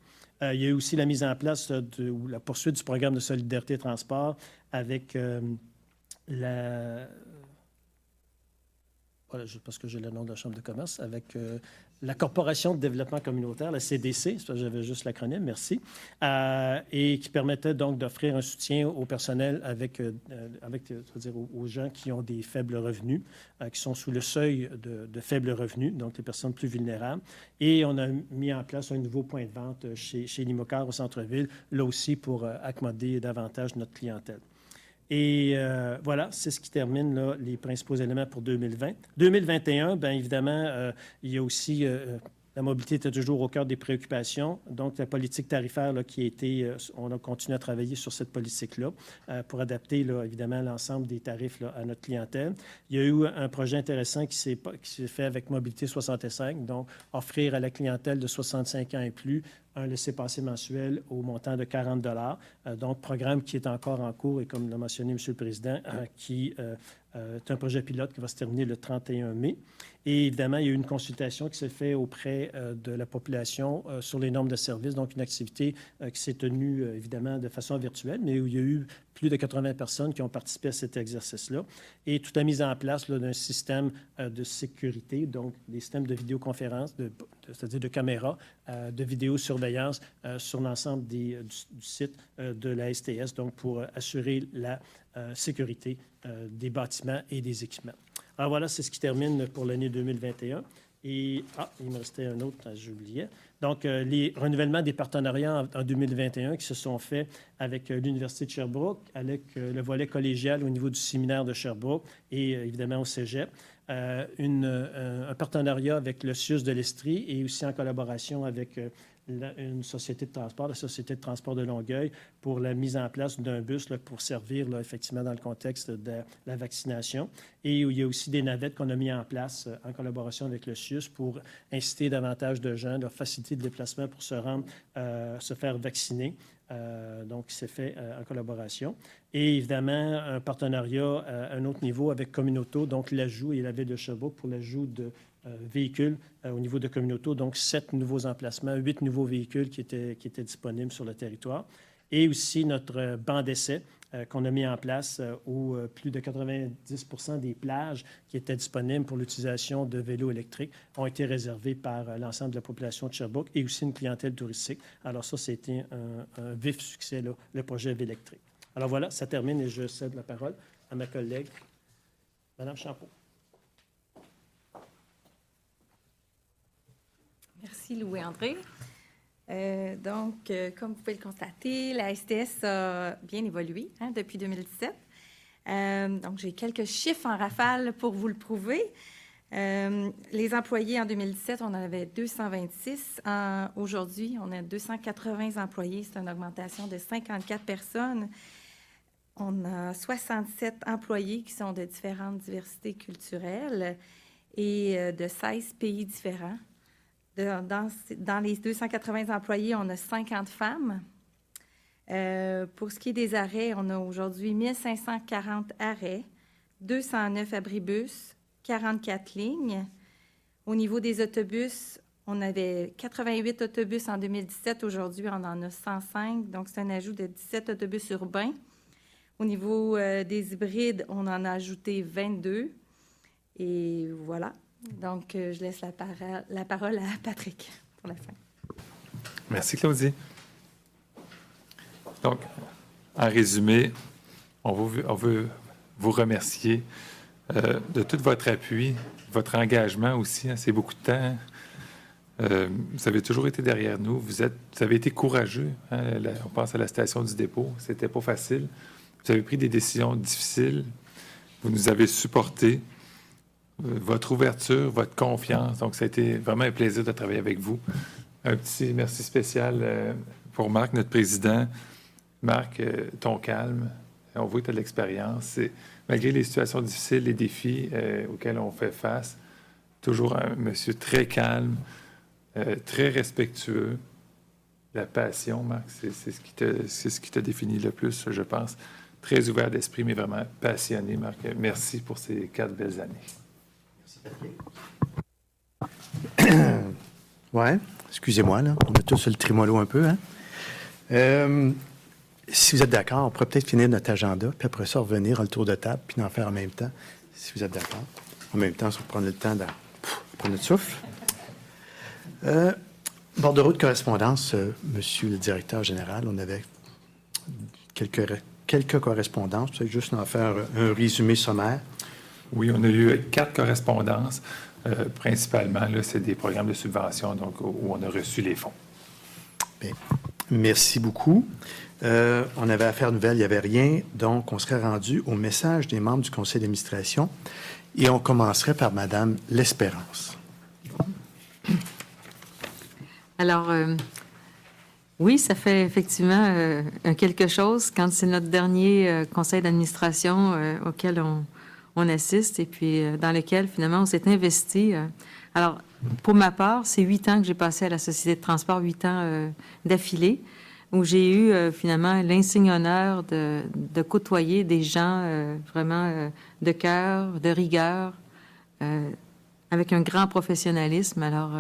Il y a eu aussi la mise en place ou la poursuite du programme de solidarité transport avec parce que j'ai le nom de la Chambre de commerce, avec la Corporation de développement communautaire, la CDC, j'avais juste l'acronyme, merci, et qui permettait donc d'offrir un soutien au personnel c'est-à-dire aux gens qui ont des faibles revenus, qui sont sous le seuil de faibles revenus, donc les personnes plus vulnérables. Et on a mis en place un nouveau point de vente chez Limocar au centre-ville, là aussi pour accommoder davantage notre clientèle. Et voilà, c'est ce qui termine là, les principaux éléments pour 2020. 2021, bien évidemment, il y a aussi la mobilité était toujours au cœur des préoccupations. Donc, la politique tarifaire là, qui a été, on a continué à travailler sur cette politique-là pour adapter là, évidemment l'ensemble des tarifs là, à notre clientèle. Il y a eu un projet intéressant qui s'est fait avec Mobilité 65, donc offrir à la clientèle de 65 ans et plus un laissez-passer mensuel au montant de 40 $. Donc, programme qui est encore en cours et comme l'a mentionné M. le Président, qui est un projet pilote qui va se terminer le 31 mai. Et évidemment, il y a eu une consultation qui s'est faite auprès de la population sur les normes de service, donc une activité qui s'est tenue évidemment de façon virtuelle, mais où il y a eu plus de 80 personnes qui ont participé à cet exercice-là. Et toute la mise en place d'un système de sécurité, donc des systèmes de vidéoconférence, c'est-à-dire de caméras, de vidéosurveillance sur l'ensemble du site de la STS, donc pour assurer la sécurité des bâtiments et des équipements. Alors voilà, c'est ce qui termine pour l'année 2021. Et, il me restait un autre, j'oubliais. Donc, les renouvellements des partenariats en 2021 qui se sont faits avec l'Université de Sherbrooke, avec le volet collégial au niveau du séminaire de Sherbrooke et évidemment au Cégep. Un partenariat avec le CIUS de l'Estrie et aussi en collaboration avec une société de transport, la Société de transport de Longueuil, pour la mise en place d'un bus là, pour servir là, effectivement dans le contexte de la vaccination. Et il y a aussi des navettes qu'on a mis en place en collaboration avec le CIUS pour inciter davantage de gens, leur faciliter le déplacement pour se faire vacciner donc qui s'est fait en collaboration. Et évidemment, un partenariat à un autre niveau avec Communauto, donc l'ajout et la Ville de Sherbrooke pour l'ajout de véhicules au niveau de Communauto, donc 7 nouveaux emplacements, 8 nouveaux véhicules qui étaient disponibles sur le territoire. Et aussi notre banc d'essai qu'on a mis en place où plus de 90% des plages qui étaient disponibles pour l'utilisation de vélos électriques ont été réservées par l'ensemble de la population de Sherbrooke et aussi une clientèle touristique. Alors ça, c'était un vif succès, là, le projet Vélectrique. Alors voilà, ça termine et je cède la parole à ma collègue, Mme Champeau. Merci, Louis-André. Comme vous pouvez le constater, la STS a bien évolué depuis 2017. J'ai quelques chiffres en rafale pour vous le prouver. Les employés en 2017, on en avait 226. Aujourd'hui, on a 280 employés. C'est une augmentation de 54 personnes. On a 67 employés qui sont de différentes diversités culturelles et de 16 pays différents. Dans les 280 employés, on a 50 femmes. Pour ce qui est des arrêts, on a aujourd'hui 1540 arrêts, 209 abribus, 44 lignes. Au niveau des autobus, on avait 88 autobus en 2017. Aujourd'hui, on en a 105. Donc, c'est un ajout de 17 autobus urbains. Au niveau des hybrides, on en a ajouté 22. Et voilà. Donc, je laisse la parole à Patrick pour la fin. Merci, Claudie. Donc, en résumé, on veut vous remercier de tout votre appui, votre engagement aussi. C'est beaucoup de temps. Vous avez toujours été derrière nous. Vous avez été courageux. On pense à la station du dépôt. C'était pas facile. Vous avez pris des décisions difficiles. Vous nous avez supportés. Votre ouverture, votre confiance. Donc, ça a été vraiment un plaisir de travailler avec vous. Un petit merci spécial pour Marc, notre président. Marc, ton calme. On voit que tu as de l'expérience. Malgré les situations difficiles, les défis auxquels on fait face, toujours un monsieur très calme, très respectueux. La passion, Marc, c'est ce qui t'a défini le plus, je pense. Très ouvert d'esprit, mais vraiment passionné, Marc. Merci pour ces 4 belles années. Ouais, excusez-moi, là. On a tous le trémolo un peu, hein? Si vous êtes d'accord, on pourrait peut-être finir notre agenda, puis après ça, revenir à le tour de table, puis en faire en même temps, si vous êtes d'accord. En même temps, on va prendre le temps de prendre notre souffle. Bordereau de correspondance, Monsieur le directeur général, on avait quelques correspondances, peut-être juste en faire un résumé sommaire. Oui, on a eu 4 correspondances. Principalement, là, c'est des programmes de subvention donc, où on a reçu les fonds. Bien. Merci beaucoup. On avait affaire nouvelle, il n'y avait rien. Donc, on serait rendu au message des membres du conseil d'administration et on commencerait par Mme L'Espérance. Alors, oui, ça fait effectivement quelque chose quand c'est notre dernier conseil d'administration auquel on assiste et puis dans lequel, finalement, on s'est investi. Alors, pour ma part, c'est 8 ans que j'ai passé à la Société de transport, 8 ans d'affilée, où j'ai eu, finalement, l'insigne honneur de côtoyer des gens vraiment de cœur, de rigueur, avec un grand professionnalisme. Alors,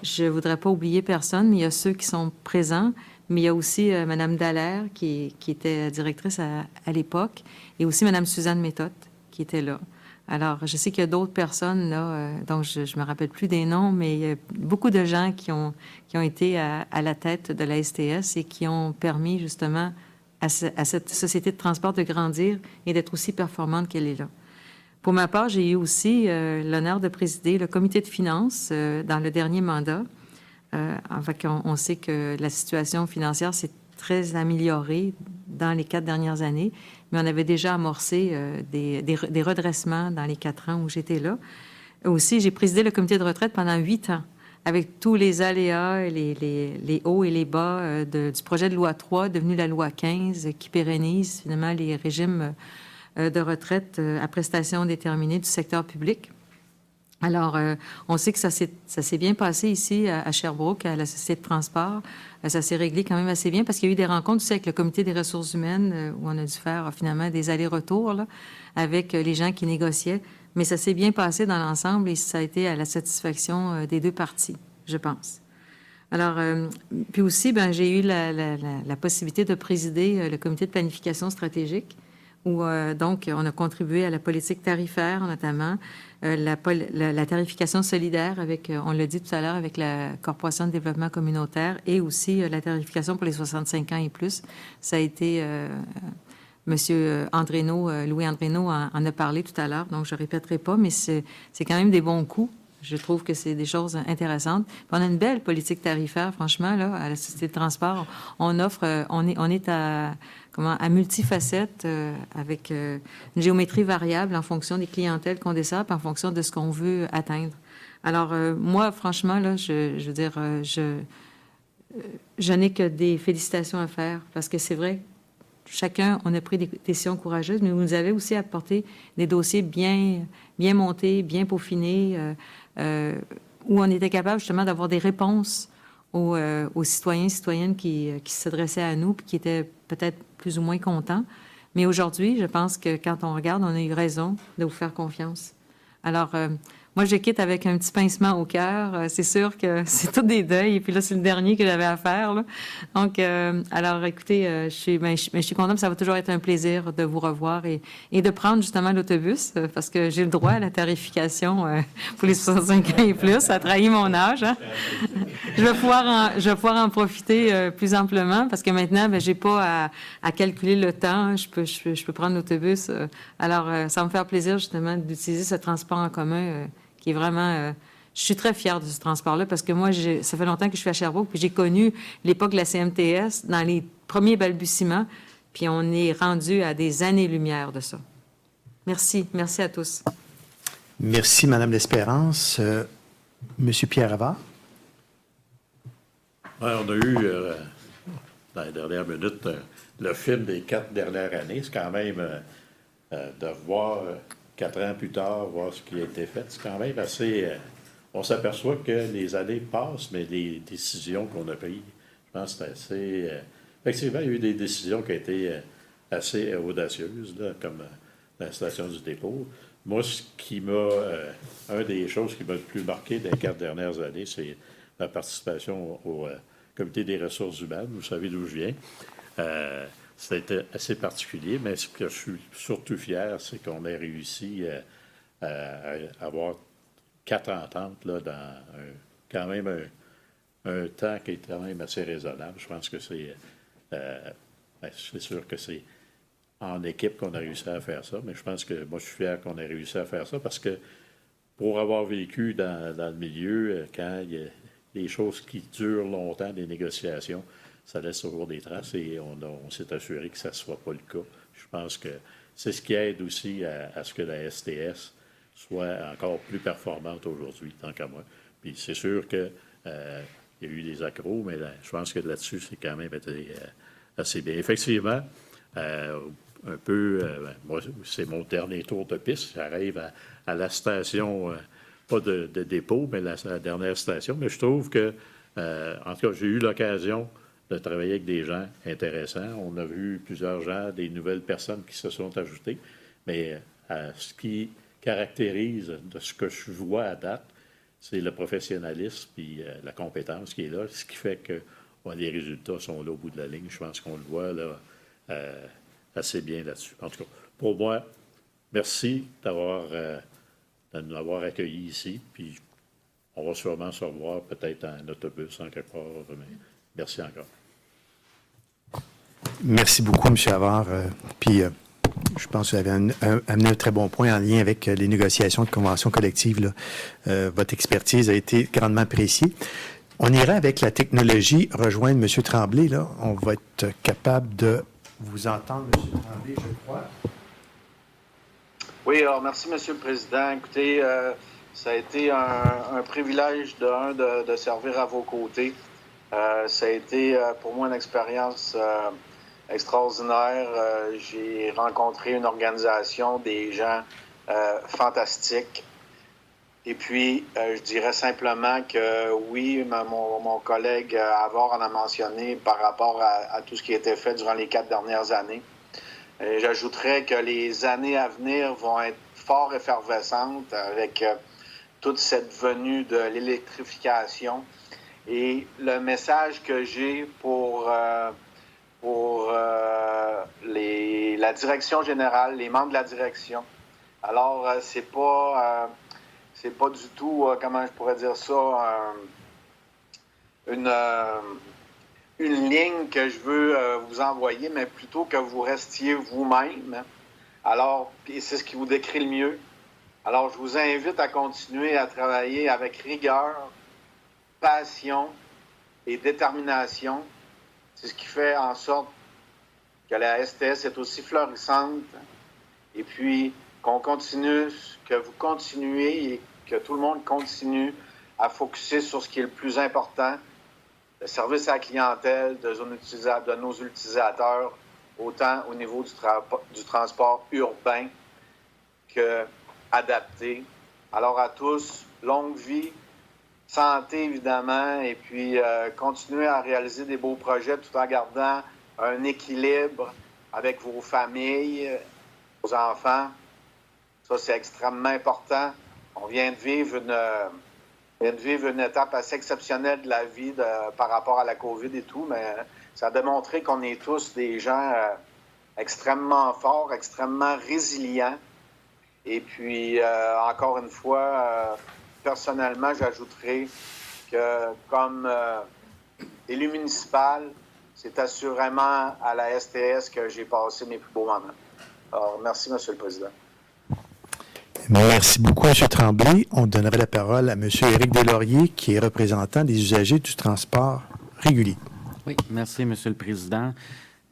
je ne voudrais pas oublier personne, mais il y a ceux qui sont présents, mais il y a aussi Mme Dallaire, qui était directrice à l'époque, et aussi Mme Suzanne Méthode, qui était là. Alors, je sais qu'il y a d'autres personnes, là, donc je ne me rappelle plus des noms, mais il y a beaucoup de gens qui ont été à la tête de la STS et qui ont permis, justement, à cette société de transport de grandir et d'être aussi performante qu'elle est là. Pour ma part, j'ai eu aussi l'honneur de présider le comité de finances dans le dernier mandat. On sait que la situation financière s'est très améliorée dans les 4 dernières années, mais on avait déjà amorcé des redressements dans les 4 ans où j'étais là. Aussi, j'ai présidé le comité de retraite pendant 8 ans, avec tous les aléas, les hauts et les bas du projet de loi 3, devenu la loi 15, qui pérennise finalement les régimes de retraite à prestations déterminées du secteur public. Alors, on sait que ça s'est bien passé ici à Sherbrooke, à la Société de transport. Ça s'est réglé quand même assez bien parce qu'il y a eu des rencontres aussi avec le Comité des ressources humaines où on a dû faire finalement des allers-retours là, avec les gens qui négociaient. Mais ça s'est bien passé dans l'ensemble et ça a été à la satisfaction des deux parties, je pense. Alors, puis aussi, j'ai eu la possibilité de présider le Comité de planification stratégique où, donc, on a contribué à la politique tarifaire, notamment, la tarification solidaire, avec, on l'a dit tout à l'heure, avec la Corporation de développement communautaire et aussi la tarification pour les 65 ans et plus. Ça a été... Monsieur Louis Andrénaud en a parlé tout à l'heure, donc je ne répéterai pas, mais c'est quand même des bons coups. Je trouve que c'est des choses intéressantes. Puis on a une belle politique tarifaire, franchement, là, à la Société de transport. On offre, on est à multifacettes, avec une géométrie variable en fonction des clientèles qu'on dessert, puis en fonction de ce qu'on veut atteindre. Alors, moi, franchement, là, je veux dire, je n'ai que des félicitations à faire, parce que c'est vrai, chacun, on a pris des décisions courageuses, mais vous nous avez aussi apporté des dossiers bien montés, bien peaufinés, où on était capable justement d'avoir des réponses aux citoyens et citoyennes qui s'adressaient à nous, puis qui étaient peut-être plus ou moins contents. Mais aujourd'hui, je pense que quand on regarde, on a eu raison de vous faire confiance. Alors, moi, je quitte avec un petit pincement au cœur. C'est sûr que c'est tout des deuils. Et puis là, c'est le dernier que j'avais à faire, là. Donc, alors, écoutez, je suis contente. Ça va toujours être un plaisir de vous revoir et de prendre justement l'autobus parce que j'ai le droit à la tarification pour les 65 ans et plus. Ça a trahi mon âge. Hein? Je vais pouvoir en profiter plus amplement parce que maintenant, j'ai pas à calculer le temps. Je peux prendre l'autobus. Alors, ça va me faire plaisir justement d'utiliser ce transport en commun qui est vraiment... je suis très fière de ce transport-là parce que moi, ça fait longtemps que je suis à Sherbrooke, puis j'ai connu l'époque de la CMTS dans les premiers balbutiements, puis on est rendu à des années-lumière de ça. Merci. Merci à tous. Merci, Mme L'Espérance. Monsieur Pierre Havard. Ouais, on a eu, dans les dernières minutes, le film des 4 dernières années. C'est quand même de voir... 4 ans plus tard, voir ce qui a été fait, c'est quand même assez... on s'aperçoit que les années passent, mais les décisions qu'on a prises, je pense que c'est assez... effectivement, il y a eu des décisions qui ont été assez audacieuses, là, comme l'installation du dépôt. Moi, ce qui m'a... une des choses qui m'a le plus marqué dans les 4 dernières années, c'est la participation au Comité des ressources humaines. Vous savez d'où je viens. C'était assez particulier, mais ce que je suis surtout fier, c'est qu'on ait réussi à avoir 4 ententes là, dans quand même un temps qui est quand même assez raisonnable. Je pense que c'est sûr que c'est en équipe qu'on a réussi à faire ça, mais je pense que moi, je suis fier qu'on ait réussi à faire ça parce que pour avoir vécu dans le milieu, quand il y a des choses qui durent longtemps, des négociations, ça laisse toujours des traces et on s'est assuré que ça ne soit pas le cas. Je pense que c'est ce qui aide aussi à ce que la STS soit encore plus performante aujourd'hui, tant qu'à moi. Puis c'est sûr qu'il y a eu des accros, mais là, je pense que là-dessus, c'est quand même été assez bien. Effectivement, un peu, moi, c'est mon dernier tour de piste. J'arrive à la station, pas de dépôt, mais la dernière station. Mais je trouve que, en tout cas, j'ai eu l'occasion de travailler avec des gens intéressants. On a vu plusieurs gens, des nouvelles personnes qui se sont ajoutées. Mais ce qui caractérise de ce que je vois à date, c'est le professionnalisme puis la compétence qui est là, ce qui fait que les résultats sont là au bout de la ligne. Je pense qu'on le voit là assez bien là-dessus. En tout cas, pour moi, merci de nous avoir accueillis ici. Puis on va sûrement se revoir peut-être en autobus en quelque part. Mais merci encore. Merci beaucoup, M. Havard. Puis, je pense que vous avez amené un très bon point en lien avec les négociations de conventions collectives. Là. Votre expertise a été grandement appréciée. On ira avec la technologie rejoindre M. Tremblay. Là. On va être capable de vous entendre, M. Tremblay, je crois. Oui, alors merci, M. le Président. Écoutez, ça a été un privilège de servir à vos côtés. Ça a été pour moi une expérience extraordinaire. J'ai rencontré une organisation, des gens fantastiques. Et puis, je dirais simplement que oui, mon collègue Havard en a mentionné par rapport à tout ce qui a été fait durant les 4 dernières années. J'ajouterais que les années à venir vont être fort effervescentes avec toute cette venue de l'électrification. Et le message que j'ai pour la direction générale, les membres de la direction, alors c'est pas du tout, comment je pourrais dire ça, une ligne que je veux vous envoyer, mais plutôt que vous restiez vous-même. Alors, et c'est ce qui vous décrit le mieux. Alors, je vous invite à continuer à travailler avec rigueur, passion et détermination. C'est ce qui fait en sorte que la STS est aussi florissante. Et puis, qu'on continue, que vous continuez et que tout le monde continue à focusser sur ce qui est le plus important, le service à la clientèle de nos utilisateurs, autant au niveau du transport urbain que adapté. Alors à tous, longue vie, santé évidemment, et puis continuez à réaliser des beaux projets tout en gardant un équilibre avec vos familles, vos enfants. Ça, c'est extrêmement important. On vient de vivre une étape assez exceptionnelle de la vie par rapport à la COVID et tout, mais ça a démontré qu'on est tous des gens extrêmement forts, extrêmement résilients. Et puis, encore une fois, personnellement, j'ajouterais que comme élu municipal, c'est assurément à la STS que j'ai passé mes plus beaux moments. Alors, merci, M. le Président. Merci beaucoup, M. Tremblay. On donnerait la parole à M. Éric Deslauriers, qui est représentant des usagers du transport régulier. Oui, merci, M. le Président.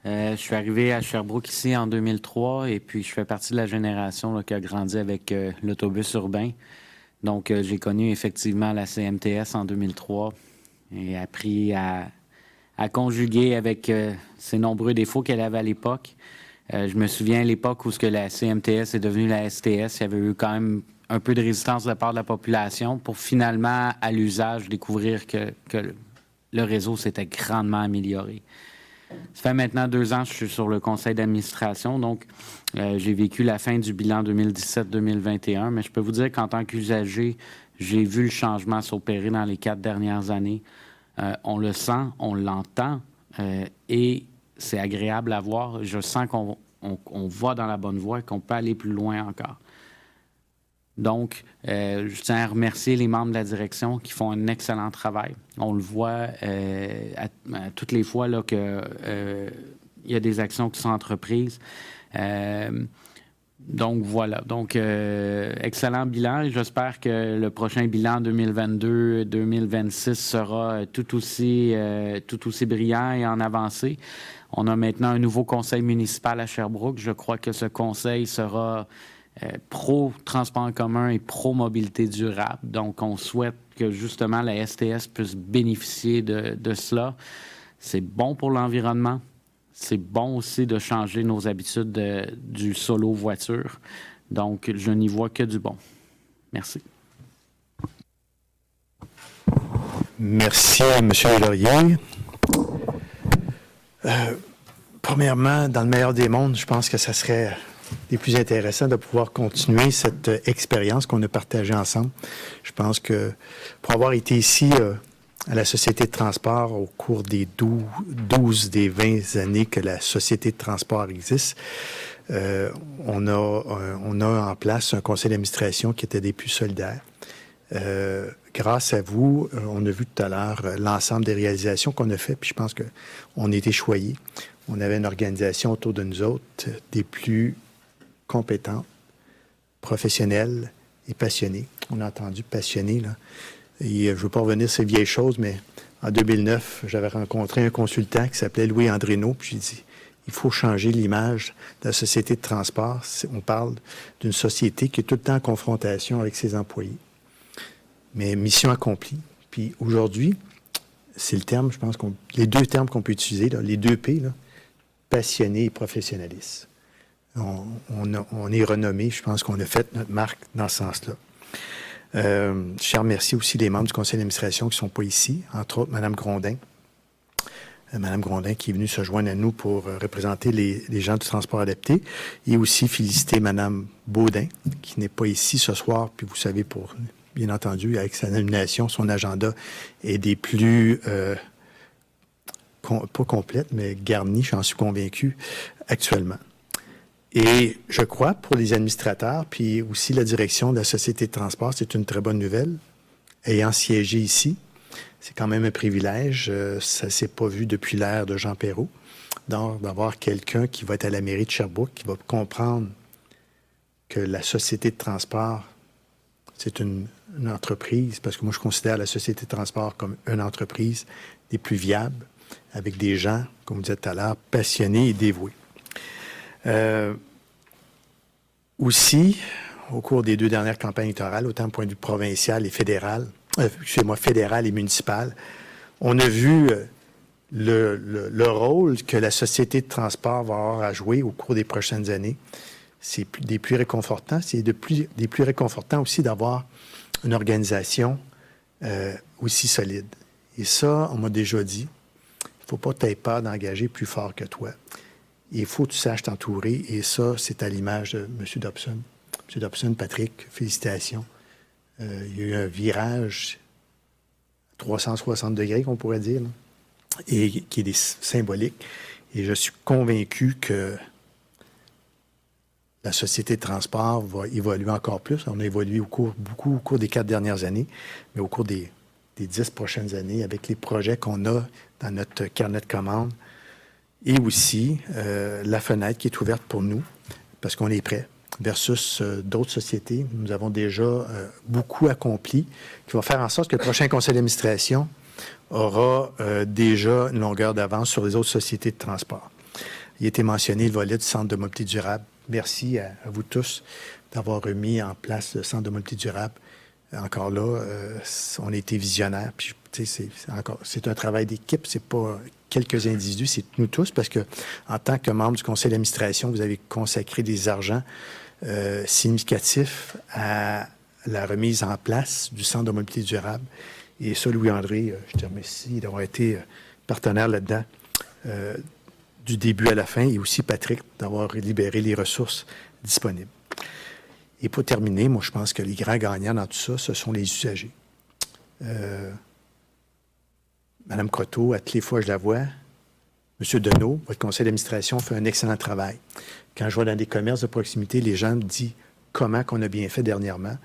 Je suis arrivé à Sherbrooke ici en 2003 et puis je fais partie de la génération là, qui a grandi avec l'autobus urbain. Donc, j'ai connu effectivement la CMTS en 2003 et appris à conjuguer avec ses nombreux défauts qu'elle avait à l'époque. Je me souviens à l'époque où la CMTS est devenue la STS, il y avait eu quand même un peu de résistance de la part de la population pour finalement, à l'usage, découvrir que le réseau s'était grandement amélioré. Ça fait maintenant 2 ans que je suis sur le conseil d'administration, donc j'ai vécu la fin du bilan 2017-2021, mais je peux vous dire qu'en tant qu'usager, j'ai vu le changement s'opérer dans les 4 dernières années. On le sent, on l'entend et c'est agréable à voir. Je sens qu'on va dans la bonne voie et qu'on peut aller plus loin encore. Donc, je tiens à remercier les membres de la direction qui font un excellent travail. On le voit à toutes les fois là, qu'il y a des actions qui sont entreprises. Donc, voilà. Donc, excellent bilan. Et j'espère que le prochain bilan 2022-2026 sera tout aussi brillant et en avancée. On a maintenant un nouveau conseil municipal à Sherbrooke. Je crois que ce conseil sera pro-transport en commun et pro-mobilité durable. Donc, on souhaite que, justement, la STS puisse bénéficier de cela. C'est bon pour l'environnement. C'est bon aussi de changer nos habitudes du solo voiture. Donc, je n'y vois que du bon. Merci. Merci à M. Deslauriers. Premièrement, dans le meilleur des mondes, je pense que ça serait des plus intéressants de pouvoir continuer cette expérience qu'on a partagée ensemble. Je pense que pour avoir été ici à la Société de transport au cours des 12 des 20 années que la Société de transport existe, on a en place un conseil d'administration qui était des plus solidaires. Grâce à vous, on a vu tout à l'heure l'ensemble des réalisations qu'on a faites, puis je pense qu'on a été choyés. On avait une organisation autour de nous autres des plus compétentes, professionnelles et passionnées. On a entendu passionné, là. Et je ne veux pas revenir sur ces vieilles choses, mais en 2009, j'avais rencontré un consultant qui s'appelait Louis Andrénaud, puis j'ai dit, il faut changer l'image de la société de transport. On parle d'une société qui est tout le temps en confrontation avec ses employés. Mais mission accomplie. Puis aujourd'hui, c'est le terme, je pense, les 2 termes qu'on peut utiliser, là, les 2 P, là, passionné et professionnaliste. On est renommé, je pense qu'on a fait notre marque dans ce sens-là. Je remercie aussi les membres du conseil d'administration qui ne sont pas ici, entre autres Mme Grondin. Mme Grondin qui est venue se joindre à nous pour représenter les gens du transport adapté. Et aussi féliciter Mme Baudin, qui n'est pas ici ce soir. Puis vous savez, bien entendu, avec sa nomination, son agenda est des plus, pas complète, mais garni, j'en suis convaincu, actuellement. Et je crois, pour les administrateurs, puis aussi la direction de la Société de transport, c'est une très bonne nouvelle. Ayant siégé ici, c'est quand même un privilège. Ça ne s'est pas vu depuis l'ère de Jean Perrot. Donc, d'avoir quelqu'un qui va être à la mairie de Sherbrooke, qui va comprendre que la Société de transport, c'est une entreprise, parce que moi, je considère la Société de transport comme une entreprise des plus viables, avec des gens, comme vous disiez tout à l'heure, passionnés et dévoués. Aussi, au cours des 2 dernières campagnes électorales, autant du point de vue provincial et fédéral, fédéral et municipal, on a vu le rôle que la Société de transport va avoir à jouer au cours des prochaines années. C'est des plus réconfortants. C'est des plus réconfortants aussi d'avoir une organisation aussi solide. Et ça, on m'a déjà dit, il ne faut pas t'aider peur d'engager plus fort que toi. Il faut que tu saches t'entourer. Et ça, c'est à l'image de M. Dobson. M. Dobson, Patrick, félicitations. Il y a eu un virage 360 degrés, qu'on pourrait dire, là, et qui est symbolique. Et je suis convaincu que la société de transport va évoluer encore plus. On a évolué beaucoup au cours des 4 dernières années, mais au cours des 10 prochaines années, avec les projets qu'on a dans notre carnet de commandes, et aussi la fenêtre qui est ouverte pour nous, parce qu'on est prêt, versus d'autres sociétés. Nous avons déjà beaucoup accompli, qui va faire en sorte que le prochain conseil d'administration aura déjà une longueur d'avance sur les autres sociétés de transport. Il a été mentionné le volet du Centre de mobilité durable. Merci à vous tous d'avoir remis en place le Centre de mobilité durable. Encore là, on a été visionnaires. Puis, c'est un travail d'équipe, c'est pas quelques individus, c'est nous tous, parce que en tant que membre du conseil d'administration, vous avez consacré des argents significatifs à la remise en place du Centre de mobilité durable. Et ça, Louis-André, je te remercie d'avoir été partenaire là-dedans du début à la fin, et aussi Patrick d'avoir libéré les ressources disponibles. Et pour terminer, moi, je pense que les grands gagnants dans tout ça, ce sont les usagers. Madame Croteau, à toutes les fois que je la vois, Monsieur Deneau, votre conseil d'administration fait un excellent travail. Quand je vais dans des commerces de proximité, les gens me disent comment qu'on a bien fait dernièrement.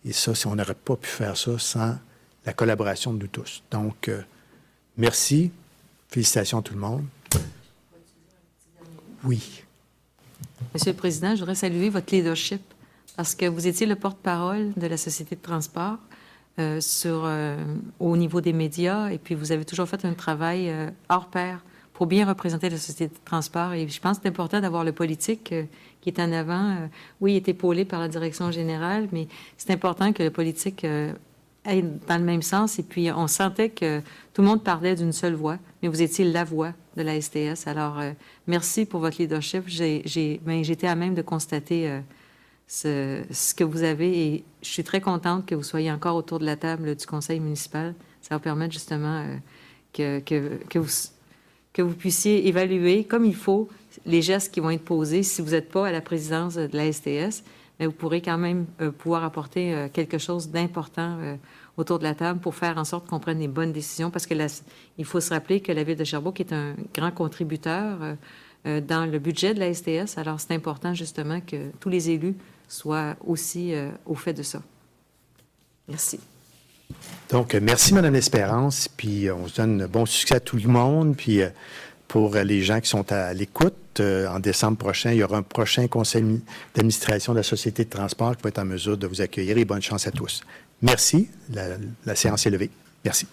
Et ça, on n'aurait pas pu faire ça sans la collaboration de nous tous. Donc, merci. Félicitations à tout le monde. Oui. Monsieur le Président, je voudrais saluer votre leadership parce que vous étiez le porte-parole de la Société de transport au niveau des médias et puis vous avez toujours fait un travail hors pair pour bien représenter la Société de transport. Et je pense que c'est important d'avoir le politique qui est en avant. Oui, il est épaulé par la direction générale, mais c'est important que le politique aille dans le même sens. Et puis, on sentait que tout le monde parlait d'une seule voix, mais vous étiez la voix de la STS. Alors, merci pour votre leadership. J'étais à même de constater ce que vous avez et je suis très contente que vous soyez encore autour de la table du conseil municipal. Ça va permettre justement que vous puissiez évaluer comme il faut les gestes qui vont être posés. Si vous n'êtes pas à la présidence de la STS, mais vous pourrez quand même pouvoir apporter quelque chose d'important autour de la table pour faire en sorte qu'on prenne les bonnes décisions parce que il faut se rappeler que la Ville de Sherbrooke est un grand contributeur dans le budget de la STS. Alors, c'est important justement que tous les élus soient aussi au fait de ça. Merci. Donc, merci, Mme L'Espérance. Puis, on se donne bon succès à tout le monde. Puis, pour les gens qui sont à l'écoute, en décembre prochain, il y aura un prochain conseil d'administration de la Société de transport qui va être en mesure de vous accueillir et bonne chance à tous. Merci. La séance est levée. Merci.